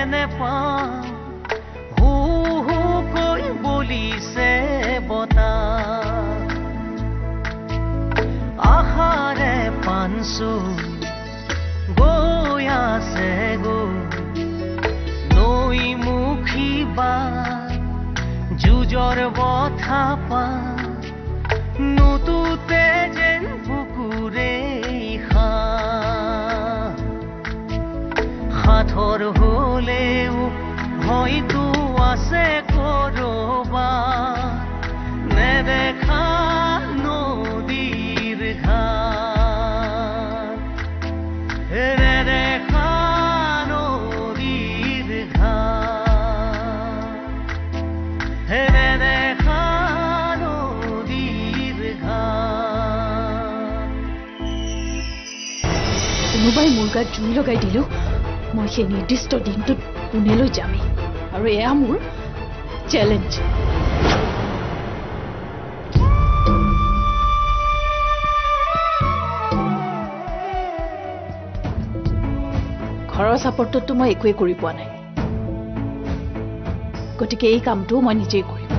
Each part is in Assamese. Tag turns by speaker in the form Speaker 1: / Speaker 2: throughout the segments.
Speaker 1: নেপাওঁ হু হু কৈ বলিছে বতাহ আশাৰে পানছো গৈ আছে নৈ মুখী বা যুঁজৰ বঠা পা নতুতে যেন বুকুৰে সাঁথৰ হলেও হয়তো আছে কৰবা নেদেখা নদীৰ ঘাট নেদেখা নদীৰ ঘাট নেদেখা নদীৰ ঘাট
Speaker 2: কোনোবাই মোৰ গাত জুই লগাই দিলো মই সেই নিৰ্দিষ্ট দিনটোত পুনেলৈ যামেই আৰু এয়া মোৰ চেলেঞ্জ ঘৰৰ চাপৰ্টতো মই একোৱে কৰি পোৱা নাই গতিকে এই কামটো মই নিজেই কৰিম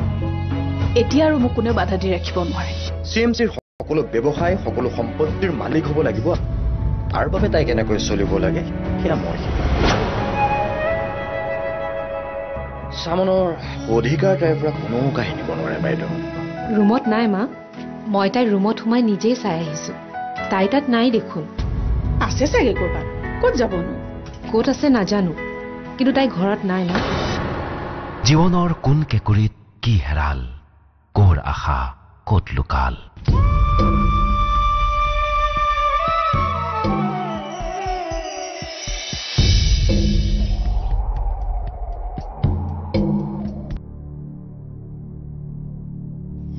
Speaker 2: এতিয়া আৰু মোক কোনেও বাধা দি ৰাখিব নোৱাৰে
Speaker 3: চিএমচিৰ সকলো ব্যৱসায় সকলো সম্পত্তিৰ মালিক হ'ব লাগিব তাৰ বাবে তাই কেনেকৈ চলিব লাগে সেয়া মই সামনৰ অধিকাৰ তাইৰ পৰা কোনো কাহিনী নিব নোৱাৰে বাইদেউ
Speaker 4: ৰুমত নাই মা মই তাই ৰুমত সোমাই নিজেই চাই আহিছো তাই তাত নাই দেখোন
Speaker 2: আছে চাগে কৰবাত ক'ত যাবনো
Speaker 4: ক'ত আছে নাজানো কিন্তু তাই ঘৰত নাই মা
Speaker 5: জীৱনৰ কোন কেকুৰিত কি হেৰাল কৰ আশা ক'ত লুকাল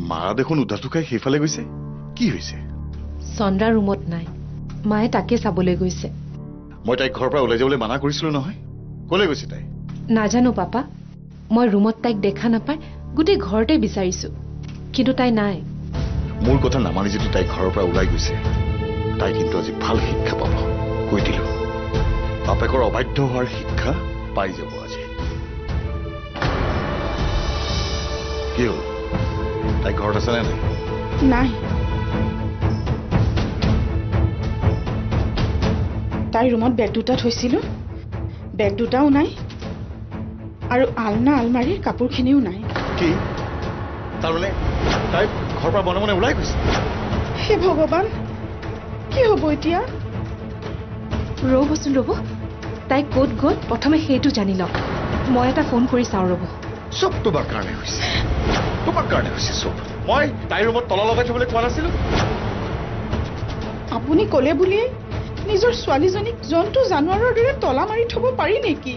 Speaker 6: মা দেখোন উধাটো খাই সেইফালে গৈছে কি হৈছে
Speaker 4: চন্দ্ৰা ৰুমত নাই মায়ে তাকে চাবলৈ গৈছে
Speaker 6: মই তাইক ঘৰৰ পৰা ওলাই যাবলৈ মানা কৰিছিলো নহয় ক'লৈ গৈছে তাই
Speaker 4: নাজানো পাপা মই ৰুমত তাইক দেখা নাপাই গোটেই ঘৰতে বিচাৰিছো কিন্তু তাই নাই
Speaker 6: মোৰ কথা নামানি যদি তাই ঘৰৰ পৰা ওলাই গৈছে তাই কিন্তু আজি ভাল শিক্ষা পাব কৈ দিলো বাপেকৰ অবাধ্য হোৱাৰ শিক্ষা পাই যাব আজি কি হ'ল তাই ঘৰত আছে নে
Speaker 2: নাই তাই ৰুমত বেগ দুটা থৈছিলো বেগ দুটাও নাই আৰু আলনা আলমাৰীৰ কাপোৰখিনিও নাই
Speaker 6: কি তাৰমানে তাই ঘৰৰ পৰা মনে মনে ওলাই গৈছে
Speaker 2: হে ভগৱান কি হ'ব এতিয়া
Speaker 4: ৰ'বচোন ৰ'ব তাই ক'ত গ'ল প্ৰথমে সেইটো জানি লওক মই এটা ফোন কৰি চাওঁ ৰ'ব
Speaker 6: চব তোমাৰ কাৰণে হৈছে চব মই তাইৰ ৰুমত তলা লগাই থবলৈ কোৱা নাছিলো
Speaker 2: আপুনি ক'লে বুলিয়ে নিজৰ ছোৱালীজনীক জন্তু জানোৱাৰৰ দৰে তলা মাৰি থব পাৰি নেকি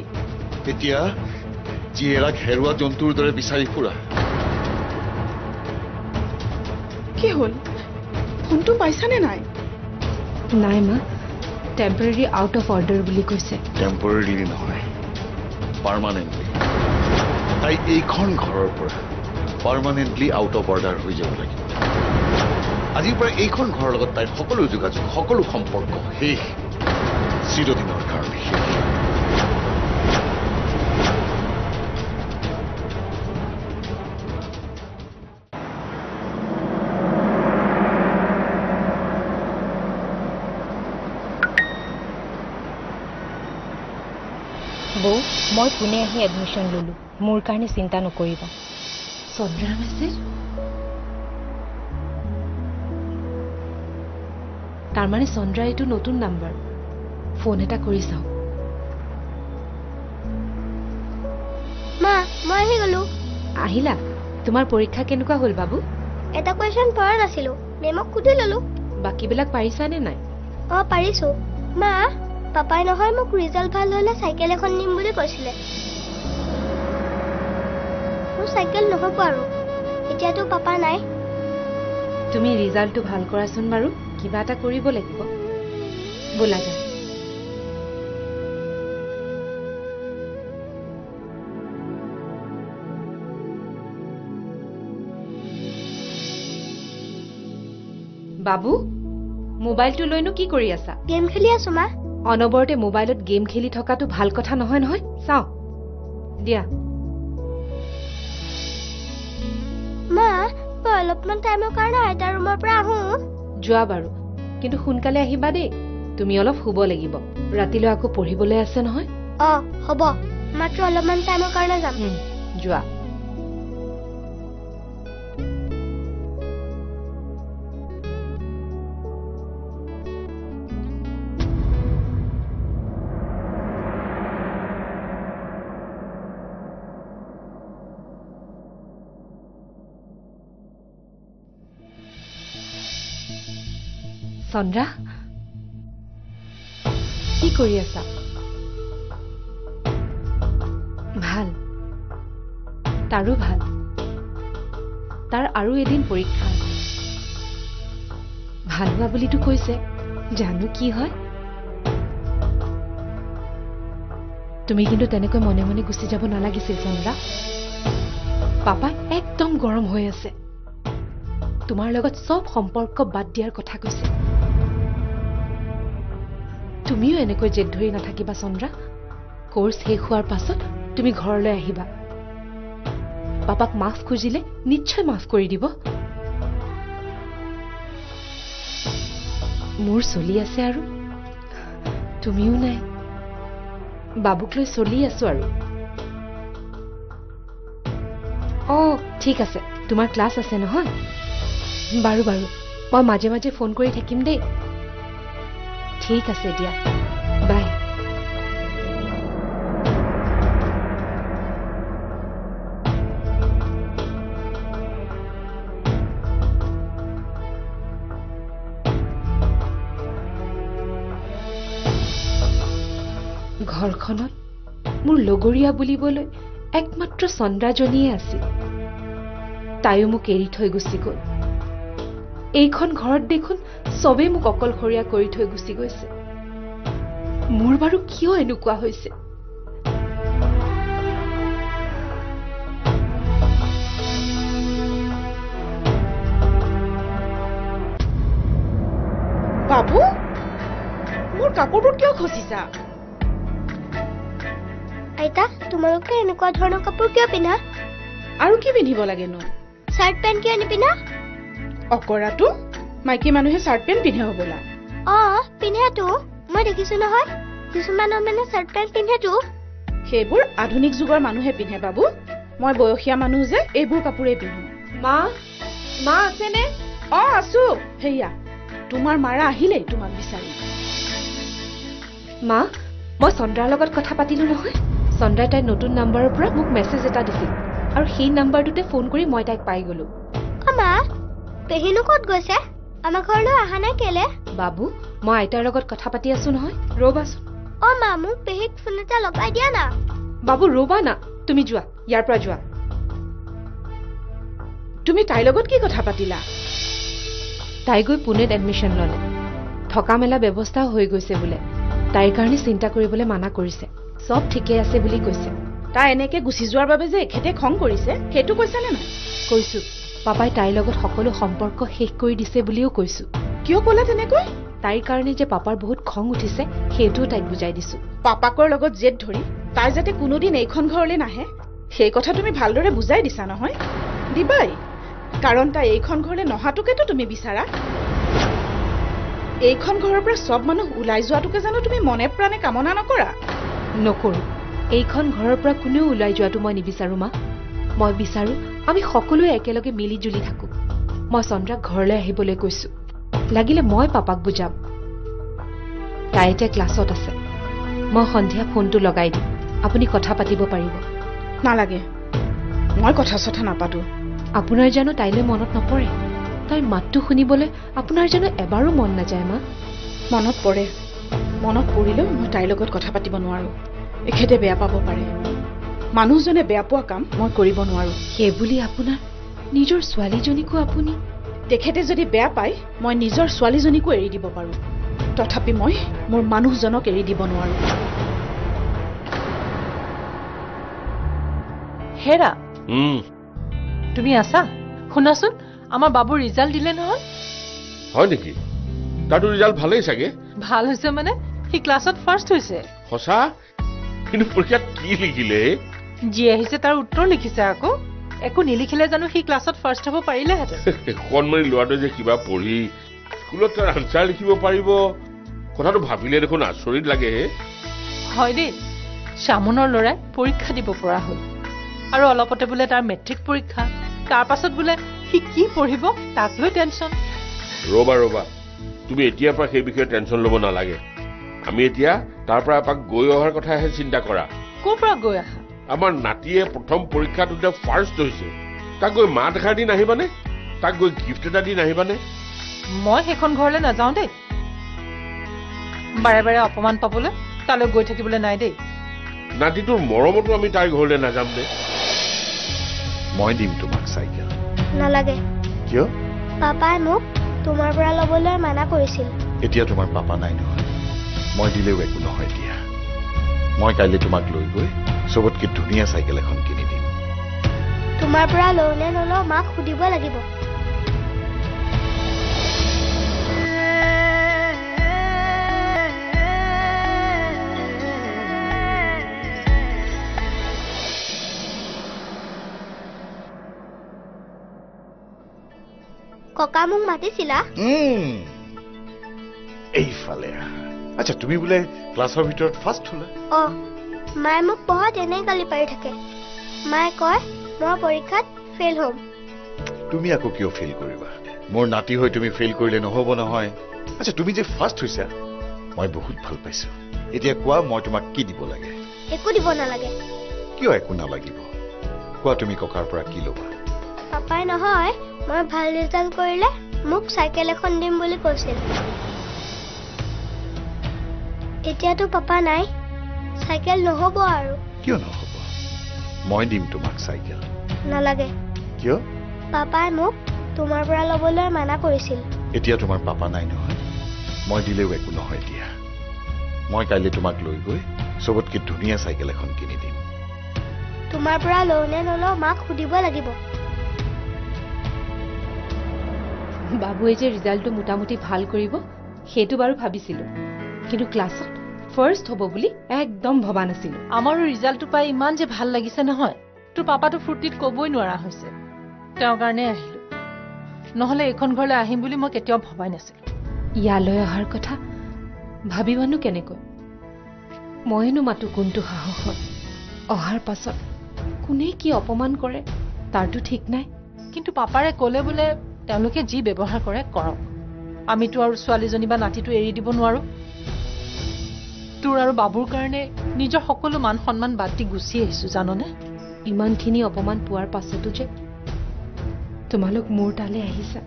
Speaker 6: এতিয়া জীয়েৰাক হেৰুৱা জন্তুৰ দৰে বিচাৰি ফুৰা
Speaker 2: কি হ'ল ফোনটো পাইছানে নাই
Speaker 4: নাই মা টেম্পৰেৰী আউট অফ অৰ্ডাৰ বুলি কৈছে
Speaker 6: টেম্পৰেৰী নহয় পাৰ্মানেণ্টলি তাই এইখন ঘৰৰ পৰা পাৰ্মানেণ্টলি আউট অফ অৰ্ডাৰ হৈ যাব লাগিব আজিৰ পৰা এইখন ঘৰৰ লগত তাইৰ সকলো যোগাযোগ সকলো সম্পৰ্ক শেষ চিৰদিনৰ কাৰণে শেষ
Speaker 7: বৌ মই পুনে আহি এডমিশ্যন ললো মোৰ কাৰণে চিন্তা নকৰিবা
Speaker 4: চন্দ্ৰাৰ মেছেজ তাৰমানে চন্দ্ৰা এইটো নতুন নাম্বাৰ ফোন এটা কৰি চাওঁ
Speaker 8: মা মই আহি গলো
Speaker 4: আহিলা তোমাৰ পৰীক্ষা কেনেকুৱা হ'ল বাবু
Speaker 8: এটা কোৱেশ্চন পৰা নাছিলো মেমক সুধি ললো
Speaker 4: বাকীবিলাক পাৰিছানে নাই
Speaker 8: পাৰিছো মা পাপাই নহয় মোক ৰিজাল্ট ভাল হ'লে চাইকেল এখন নিম বুলি কৈছিলে মোৰ চাইকেল নহ'ব আৰু এতিয়াতো পাপা নাই
Speaker 4: তুমি ৰিজাল্টটো ভাল কৰাচোন বাৰু কিবা এটা কৰিব লাগিব ব'লা যা বাবু মোবাইলটো লৈনো কি কৰি আছা
Speaker 8: গেম খেলি আছো মা
Speaker 4: অনবৰতে মোবাইলত গেম খেলি থকাটো ভাল কথা নহয় নহয় চাও দিয়া
Speaker 8: মা মই অলপমান টাইমৰ কাৰণে আইতাৰ ৰুমৰ পৰা আহোঁ
Speaker 4: যোৱা বাৰু কিন্তু সোনকালে আহিবা দেই তুমি অলপ শুব লাগিব ৰাতিলৈ আকৌ পঢ়িবলৈ আছে নহয়
Speaker 8: হ'ব মাত্ৰ অলপমান টাইমৰ কাৰণে যাম
Speaker 4: যোৱা চন্দ্ৰা কি কৰি আছা ভাল তাৰো ভাল তাৰ আৰু এদিন পৰীক্ষা আছে ভাল হোৱা বুলিতো কৈছে জানো কি হয় তুমি কিন্তু তেনেকৈ মনে মনে গুচি যাব নালাগিছিল চন্দ্ৰা পাপা একদম গৰম হৈ আছে তোমাৰ লগত সব সম্পৰ্ক বাদ দিয়াৰ কথা কৈছে তুমিও এনেকৈ জেদ ধৰি নাথাকিবা চন্দ্ৰা কোৰ্স শেষ হোৱাৰ পাছত তুমি ঘৰলৈ আহিবা পাপাক মাফ খুজিলে নিশ্চয় মাফ কৰি দিব মোৰ চলি আছে আৰু তুমিও নাই বাবুক লৈ চলি আছো আৰু ঠিক আছে তোমাৰ ক্লাছ আছে নহয় বাৰু বাৰু মই মাজে মাজে ফোন কৰি থাকিম দেই ঠিক আছে দিয়া বাই ঘৰখনত মোৰ লগৰীয়া বুলিবলৈ একমাত্ৰ চন্দ্ৰাজনীয়ে আছিল তাইও মোক এৰি থৈ গুচি গ'ল এইখন ঘৰত দেখোন সবে মোক অকলশৰীয়া কৰি থৈ গুচি গৈছে মোৰ বাৰু কিয় এনেকুৱা হৈছে
Speaker 2: বাবু মোৰ কাপোৰবোৰ কিয় খচিছা
Speaker 8: আইতা তোমালোকে এনেকুৱা ধৰণৰ কাপোৰ কিয় পিন্ধা
Speaker 2: আৰু কি পিন্ধিব লাগেনো
Speaker 8: চাৰ্ট পেণ্ট কিয় নিপিন্ধা
Speaker 2: অকৰাটো মাইকী মানুহে চাৰ্ট পেণ্ট পিন্ধে হ'বলা
Speaker 8: পিন্ধেতো মই দেখিছো নহয় কিছুমানৰ মানে চাৰ্ট পেণ্ট পিন্ধেতো
Speaker 2: সেইবোৰ আধুনিক যুগৰ মানুহে পিন্ধে বাবু মই বয়সীয়া মানুহ যে এইবোৰ কাপোৰে পিন্ধো মা মা আছেনে আছো হেয়া তোমাৰ মাৰা আহিলেই তোমাক বিচাৰি
Speaker 4: মা মই চন্দ্ৰাৰ লগত কথা পাতিলো নহয় চন্দ্ৰাই তাইৰ নতুন নাম্বাৰৰ পৰা মোক মেছেজ এটা দিছিল আৰু সেই নাম্বাৰটোতে ফোন কৰি মই তাইক পাই গলো
Speaker 8: মা পেহিনো ক'ত গৈছে আমাৰ ঘৰলৈ অহা নাই কেলে
Speaker 4: বাবু মই আইতাৰ লগত কথা পাতি আছো নহয় ৰবাচোন
Speaker 8: মা মোক পেহিক ফোন এটা লগাই দিয়া না
Speaker 4: বাবু ৰবা না তুমি যোৱা ইয়াৰ পৰা যোৱা
Speaker 2: তুমি তাইৰ লগত কি কথা পাতিলা
Speaker 4: তাই গৈ পুনেত এডমিশ্যন ললে থকা মেলা ব্যৱস্থা হৈ গৈছে বোলে তাইৰ কাৰণে চিন্তা কৰিবলৈ মানা কৰিছে সব ঠিকে আছে বুলি কৈছে
Speaker 2: তাই এনেকে গুচি যোৱাৰ বাবে যে এখেতে খং কৰিছে সেইটো কৈছানে নাই
Speaker 4: কৈছো পাপাই তাইৰ লগত সকলো সম্পৰ্ক শেষ কৰি দিছে বুলিও কৈছো
Speaker 2: কিয় ক'লা তেনেকৈ
Speaker 4: তাইৰ কাৰণে যে পাপাৰ বহুত খং উঠিছে সেইটোও তাইক বুজাই দিছো
Speaker 2: পাপাকৰ লগত জেদ ধৰি তাই যাতে কোনোদিন এইখন ঘৰলৈ নাহে সেই কথা তুমি ভালদৰে বুজাই দিছা নহয় দিবাই কাৰণ তাই এইখন ঘৰলৈ নহাটোকেতো তুমি বিচাৰা এইখন ঘৰৰ পৰা সব মানুহ ওলাই যোৱাটোকে জানো তুমি মনে প্ৰাণে কামনা নকৰা
Speaker 4: নকৰো এইখন ঘৰৰ পৰা কোনেও ওলাই যোৱাটো মই নিবিচাৰো মা মই বিচাৰো আমি সকলোৱে একেলগে মিলি জুলি থাকো মই চন্দ্ৰাক ঘৰলৈ আহিবলৈ কৈছো লাগিলে মই পাপাক বুজাম তাই এতিয়া ক্লাছত আছে মই সন্ধিয়া ফোনটো লগাই দিম আপুনি কথা পাতিব পাৰিব
Speaker 2: নালাগে মই কথা চথা নাপাতো
Speaker 4: আপোনাৰ জানো তাইলৈ মনত নপৰে তাইৰ মাতটো শুনিবলৈ আপোনাৰ জানো এবাৰো মন নাযায় মা
Speaker 2: মনত পৰে মনত পৰিলেও মই তাইৰ লগত কথা পাতিব নোৱাৰো এখেতে বেয়া পাব পাৰে মানুহজনে বেয়া পোৱা কাম মই কৰিব নোৱাৰো
Speaker 4: সেইবুলি আপোনাৰ নিজৰ ছোৱালীজনীকো আপুনি
Speaker 2: তেখেতে যদি বেয়া পায় মই নিজৰ ছোৱালীজনীকো এৰি দিব পাৰো তথাপি মই মোৰ মানুহজনক এৰি দিব নোৱাৰো
Speaker 9: হেৰা তুমি আছা শুনাচোন আমাৰ বাবুৰ ৰিজাল্ট দিলে নহয়
Speaker 10: হয় নেকি তাতো ৰিজাল্ট ভালেই চাগে
Speaker 9: ভাল হৈছে মানে সি ক্লাছত ফাৰ্ষ্ট হৈছে
Speaker 10: সঁচা কিন্তু পৰীক্ষাত কি লিখিলে
Speaker 9: যি আহিছে তাৰ উত্তৰ লিখিছে আকৌ একো নিলিখিলে জানো সি ক্লাছত ফাৰ্ষ্ট হ'ব পাৰিলেহেঁতেন
Speaker 10: কণমানি ল'ৰাটোৱে যে কিবা পঢ়ি স্কুলত তাৰ আনচাৰ লিখিব পাৰিব কথাটো ভাবিলে দেখোন আচৰিত লাগে
Speaker 9: হয় দেই শ্যামনৰ ল'ৰাই পৰীক্ষা দিব পৰা হ'ল আৰু অলপতে বোলে তাৰ মেট্ৰিক পৰীক্ষা তাৰ পাছত বোলে সি কি পঢ়িব তাক লৈ টেনশ্যন
Speaker 10: ৰবা তুমি এতিয়াৰ পৰা সেই বিষয়ে টেনশ্যন ল'ব নালাগে আমি এতিয়া তাৰ পৰা এপাক গৈ অহাৰ কথাহে চিন্তা কৰা
Speaker 9: ক'ৰ পৰা গৈ আহা
Speaker 10: আমাৰ নাতিয়ে প্ৰথম পৰীক্ষাটোতে ফাৰ্ষ্ট হৈছে তাক গৈ মাত এষাৰ দি নাহিবানে তাক গৈ গিফ্ট এটা দি নাহিবানে
Speaker 9: মই সেইখন ঘৰলৈ নাযাওঁ দেই বাৰে বাৰে অপমান পাবলৈ তালৈ গৈ থাকিবলৈ নাই দেই
Speaker 10: নাতিটোৰ মৰমতো আমি তাইৰ ঘৰলৈ নাযাম দে
Speaker 6: মই দিম তোমাক চাইকেল
Speaker 8: নালাগে
Speaker 6: কিয়
Speaker 8: পাপাই মোক তোমাৰ পৰা ল'বলৈ মানা কৰিছিল
Speaker 6: এতিয়া তোমাৰ পাপা নাই নহয় মই দিলেও একো নহয় দিয়া মই কাইলৈ তোমাক লৈ গৈ চবতকে ধুনীয়া চাইকেল এখন কিনি দিম
Speaker 8: তোমাৰ পৰা লওঁ নে নলওঁ মাক সুধিব লাগিব ককা মোক মাতিছিলা
Speaker 6: এইফালে আচ্ছা তুমি বোলে ক্লাছৰ ভিতৰত ফাৰ্ষ্ট হলা
Speaker 8: মায়ে মোক পঢ়াত এনেই গালি পাৰি থাকে মায়ে কয় মই পৰীক্ষাত ফেইল হ'ম
Speaker 6: তুমি আকৌ কিয় ফেইল কৰিবা মোৰ নাতি হৈ তুমি ফেইল কৰিলে নহ'ব নহয় আচ্ছা তুমি যে ফাৰ্ষ্ট হৈছা মই বহুত ভাল পাইছো এতিয়া কোৱা মই তোমাক কি দিব লাগে
Speaker 8: একো দিব নালাগে
Speaker 6: কিয় একো নালাগিব কোৱা তুমি ককাৰ পৰা কি ল'বা
Speaker 8: পাপাই নহয় মই ভাল ৰিজাল্ট কৰিলে মোক চাইকেল এখন দিম বুলি কৈছিল এতিয়াতো পাপা নাই চাইকেল নহ'ব আৰু
Speaker 6: কিয় নহ'ব মই দিম তোমাক চাইকেল
Speaker 8: নালাগে
Speaker 6: কিয়
Speaker 8: পাপাই মোক তোমাৰ পৰা ল'বলৈ মানা কৰিছিল
Speaker 6: এতিয়া তোমাৰ পাপা নাই নহয় মই দিলেও একো নহয় দিয়া মই কাইলৈ তোমাক লৈ গৈ চবতকে ধুনীয়া চাইকেল এখন কিনি দিম
Speaker 8: তোমাৰ পৰা লওঁ নে নলওঁ মাক সুধিব লাগিব
Speaker 4: বাবুৱে যে ৰিজাল্টটো মোটামুটি ভাল কৰিব সেইটো বাৰু ভাবিছিলোঁ কিন্তু ক্লাছত ফাৰ্ষ্ট হ'ব বুলি একদম ভবা নাছিলোঁ
Speaker 9: আমাৰো ৰিজাল্টটো পাই ইমান যে ভাল লাগিছে নহয় তোৰ পাপাটো ফূৰ্তিত ক'বই নোৱাৰা হৈছে তেওঁৰ কাৰণে আহিলোঁ নহ'লে এইখন ঘৰলৈ আহিম বুলি মই কেতিয়াও ভবাই নাছিলোঁ
Speaker 4: ইয়ালৈ অহাৰ কথা ভাবিবানো কেনেকৈ মইনো মাতো কোনটো সাহসত অহাৰ পাছত কোনে কি অপমান কৰে তাৰতো ঠিক নাই
Speaker 9: কিন্তু পাপাৰে ক'লে বোলে তেওঁলোকে যি ব্যৱহাৰ কৰে কৰক আমিতো আৰু ছোৱালীজনী বা নাতিটো এৰি দিব নোৱাৰো তোৰ আৰু বাবুৰ কাৰণে নিজৰ সকলো মান সন্মান বাদ দি গুচি আহিছো জাননে
Speaker 4: ইমানখিনি অপমান পোৱাৰ পাছতো যে তোমালোক মোৰ তালৈ আহিছা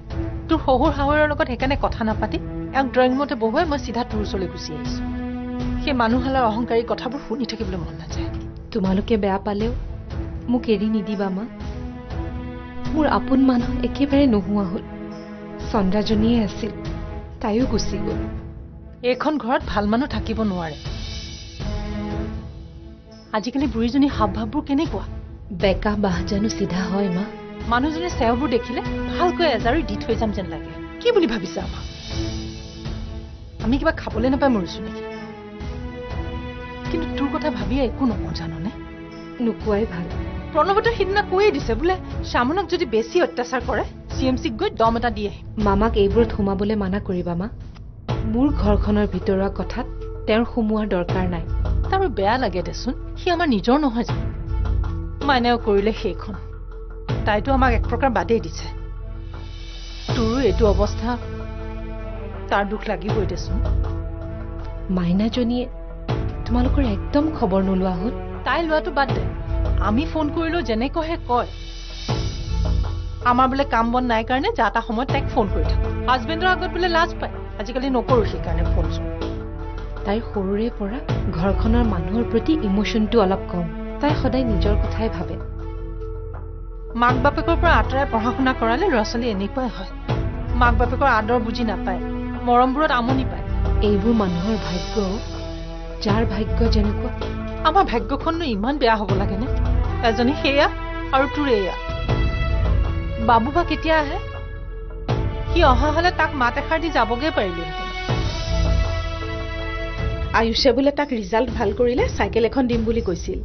Speaker 9: তোৰ শহুৰ শাহুৰৰ লগত সেইকাৰণে কথা নাপাতি এক ড্ৰয়িং ৰুমতে বহুৱাই মই চিধা তোৰ ওচৰলৈ গুচি আহিছো সেই মানুহহালৰ অহংকাৰী কথাবোৰ শুনি থাকিবলৈ মন নাযায়
Speaker 4: তোমালোকে বেয়া পালেও মোক এৰি নিদিবা মা মোৰ আপোন মানুহ একেবাৰে নোহোৱা হ'ল চন্দ্ৰাজনীয়ে আছিল তাইও গুচি গ'ল
Speaker 9: এইখন ঘৰত ভাল মানুহ থাকিব নোৱাৰে আজিকালি বুঢ়ীজনী হাব ভাববোৰ কেনেকুৱা
Speaker 4: বেকা বাহ জানো চিধা হয় মা
Speaker 9: মানুহজনী চেওবোৰ দেখিলে ভালকৈ এজাৰি দি থৈ যাম যেন লাগে কি বুলি ভাবিছা আমাক আমি কিবা খাবলৈ নাপাই মৰিছো নেকি কিন্তু তোৰ কথা ভাবিয়ে একো নকওঁ জাননে
Speaker 4: নোকোৱাই ভাল
Speaker 9: প্ৰণৱতে সিদিনা কৈয়ে দিছে বোলে শ্যামনক যদি বেছি অত্যাচাৰ কৰে CMCক গৈ দম এটা দি আহিম
Speaker 4: মামাক এইবোৰত সোমাবলৈ মানা কৰিবা মা মোৰ ঘৰখনৰ ভিতৰুৱা কথাত তেওঁৰ সোমোৱাৰ দৰকাৰ নাই
Speaker 9: তাৰো বেয়া লাগে দেচোন সি আমাৰ নিজৰ নহয় জানো মাইনাও কৰিলে সেইখন তাইতো আমাক এক প্ৰকাৰ বাদেই দিছে তোৰো এইটো অৱস্থা তাৰ দুখ লাগিবই দেচোন
Speaker 4: মাইনাজনীয়ে তোমালোকৰ একদম খবৰ নোলোৱা হ'ল
Speaker 9: তাই লোৱাটো বাদ দে আমি ফোন কৰিলেও যেনেকৈহে কয় আমাৰ বোলে কাম বন নাই কাৰণে যা তা সময়ত তাইক ফোন কৰি থাকো হাজবেণ্ডৰ আগত বোলে লাজ পায় আজিকালি নকৰো সেইকাৰণে ফোন চোন
Speaker 4: তাইৰ সৰুৰে পৰা ঘৰখনৰ মানুহৰ প্ৰতি ইমোশ্যনটো অলপ কম তাই সদায় নিজৰ কথাই ভাবে
Speaker 9: মাক বাপেকৰ পৰা আঁতৰাই পঢ়া শুনা কৰালে ল'ৰা ছোৱালী এনেকুৱাই হয় মাক বাপেকৰ আদৰ বুজি নাপায় মৰমবোৰত আমনি পায়
Speaker 4: এইবোৰ মানুহৰ ভাগ্য যাৰ ভাগ্য যেনেকুৱা
Speaker 9: আমাৰ ভাগ্যখননো ইমান বেয়া হ'ব লাগেনে এজনী সেয়া আৰু তোৰ এয়া বাবু বা কেতিয়া আহে সি অহা হলে তাক মাত এষাৰ দি যাবগৈ পাৰিলোহেঁতেন
Speaker 2: আয়ুষে বোলে তাক ৰিজাল্ট ভাল কৰিলে চাইকেল এখন দিম বুলি কৈছিল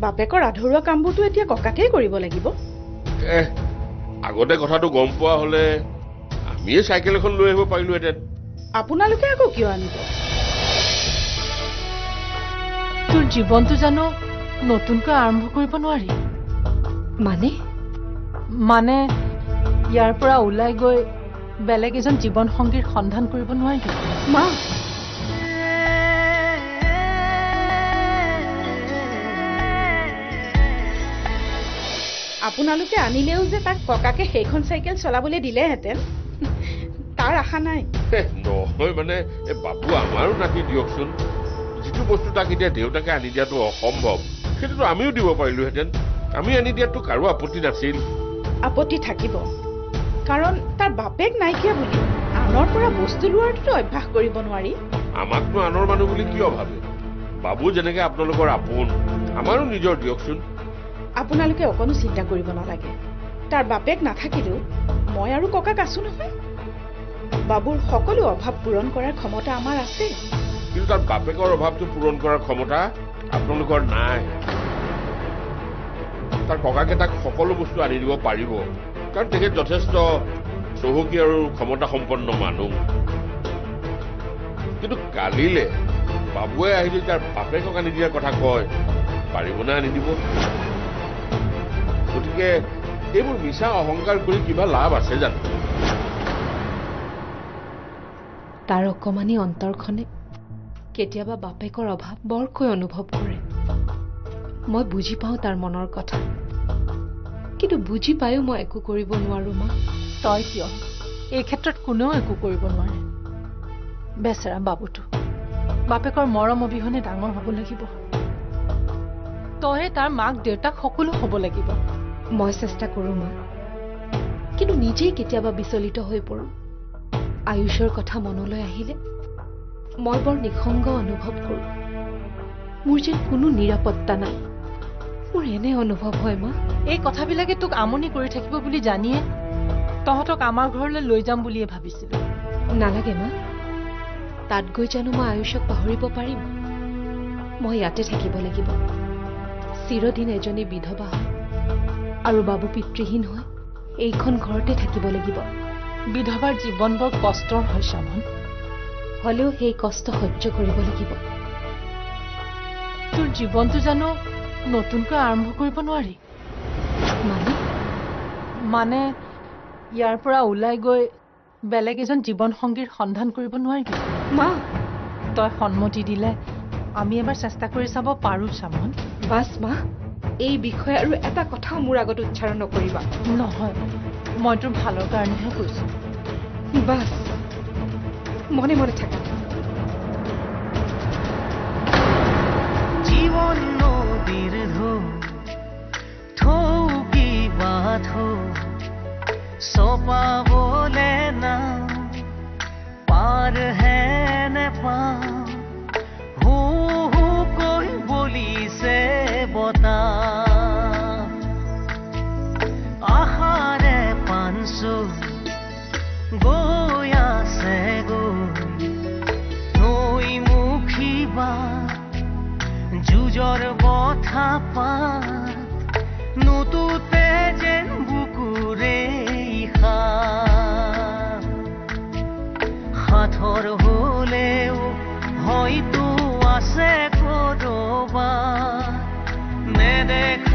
Speaker 2: বাপেকৰ আধৰুৱা কামবোৰতো এতিয়া ককাকেই কৰিব লাগিব
Speaker 10: আগতে কথাটো গম পোৱা হলে আমিয়ে চাইকেল এখন লৈ আহিব পাৰিলোহেঁতেন
Speaker 2: আপোনালোকে আকৌ কিয় আনিব
Speaker 9: তোৰ জীৱনটো জানো নতুনকৈ আৰম্ভ কৰিব নোৱাৰি মানে ইয়াৰ পৰা ওলাই গৈ বেলেগ এজন জীৱন সংগীৰ সন্ধান কৰিব নোৱাৰি
Speaker 2: মা আপোনালোকে আনিলেও যে তাক ককাকে সেইখন চাইকেল চলাবলৈ দিলেহেঁতেন তাৰ আশা নাই
Speaker 10: নহয় মানে বাবু আমাৰো নাতি দিয়কচোন যিটো বস্তু তাক এতিয়া দেউতাকে আনি দিয়াটো অসম্ভৱ সেইটোতো আমিও দিব পাৰিলোহেঁতেন আমি আনি দিয়াতো কাৰো আপত্তি নাছিল
Speaker 2: আপত্তি থাকিব কাৰণ তাৰ বাপেক নাইকিয়া বুলি আনৰ পৰা বস্তু লোৱাটো অভ্যাস কৰিব নোৱাৰি
Speaker 10: আমাকনো আনৰ মানুহ বুলি কিয় ভাবে বাবু যেনেকে আপোনালোকৰ আপোন আমাৰো নিজৰ দিয়কচোন
Speaker 2: আপোনালোকে অকণো চিন্তা কৰিব নালাগে তাৰ বাপেক নাথাকিলেও মই আৰু ককাক আছো নহয় বাবুৰ সকলো অভাৱ পূৰণ কৰাৰ ক্ষমতা আমাৰ আছে
Speaker 10: কিন্তু তাৰ বাপেকৰ অভাৱটো পূৰণ কৰাৰ ক্ষমতা আপোনালোকৰ নাই তাৰ ককাকে তাক সকলো বস্তু আনি দিব পাৰিব কাৰণ তেখেত যথেষ্ট চহকী আৰু ক্ষমতা সম্পন্ন মানুহ কিন্তু কালিলে বাবুৱে আহি তাৰ বাপেকক আনি দিয়াৰ কথা কয় পাৰিবনে আনি দিব গতিকে এইবোৰ মিছা অহংকাৰ কৰি কিবা লাভ আছে জানো
Speaker 4: তাৰ অকমানি অন্তৰখনে কেতিয়াবা বাপেকৰ অভাৱ বৰকৈ অনুভৱ কৰে মই বুজি পাওঁ তাৰ মনৰ কথা কিন্তু বুজি পায়ো মই একো কৰিব নোৱাৰো মা
Speaker 9: তই কিয় এই ক্ষেত্ৰত কোনেও একো কৰিব নোৱাৰে বেচেৰা বাবুটো বাপেকৰ মৰম অবিহনে ডাঙৰ হ'ব লাগিব তই তাৰ মাক দেউতাক সকলো হ'ব লাগিব
Speaker 4: মই চেষ্টা কৰো মা কিন্তু নিজেই কেতিয়াবা বিচলিত হৈ পৰো আয়ুষৰ কথা মনলৈ আহিলে মই বৰ নিসংগ অনুভৱ কৰো মোৰ যেন কোনো নিৰাপত্তা নাই মোৰ এনে অনুভৱ হয় মা
Speaker 9: এই কথাবিলাকে তোক আমনি কৰি থাকিব বুলি জানিয়ে তহঁতক আমাৰ ঘৰলৈ লৈ যাম বুলিয়ে ভাবিছিলো
Speaker 4: নালাগে মা তাত গৈ জানো মই আয়ুষক পাহৰিব পাৰিম মই ইয়াতে থাকিব লাগিব চিৰদিন এজনী বিধৱা হয় আৰু বাবু পিতৃহীন হৈ এইখন ঘৰতে থাকিব লাগিব
Speaker 9: বিধৱাৰ জীৱন বৰ কষ্টৰ হয় শামন
Speaker 4: হলেও সেই কষ্ট সহ্য কৰিব লাগিব
Speaker 9: তোৰ জীৱনটো জানো নতুনকৈ আৰম্ভ কৰিব নোৱাৰি মানে ইয়াৰ পৰা ওলাই গৈ বেলেগ এজন জীৱন সংগীৰ সন্ধান কৰিব নোৱাৰিবি
Speaker 4: মা
Speaker 9: তই সন্মতি দিলে আমি এবাৰ চেষ্টা কৰি চাব পাৰো শামন
Speaker 4: বাছ মা এই বিষয়ে আৰু এটা কথাও মোৰ আগত উচ্চাৰণ নকৰিবা
Speaker 9: নহয় মই তোৰ ভালৰ কাৰণেহে কৈছো
Speaker 4: বাছ মনে মনে থাকা
Speaker 1: জীবন নদীর থৌকি বাঁধো সপাবলে না পার হেনে পা হু হু কৈ বলিছে বতা আহারে পানছো গৈ আছে গৈ মুখী বা যুঁজৰ বথা পাত নতুতে যেন বুকুৰে সাঁথৰ হলেও হয়তো আছে কৰবাত নেদেখা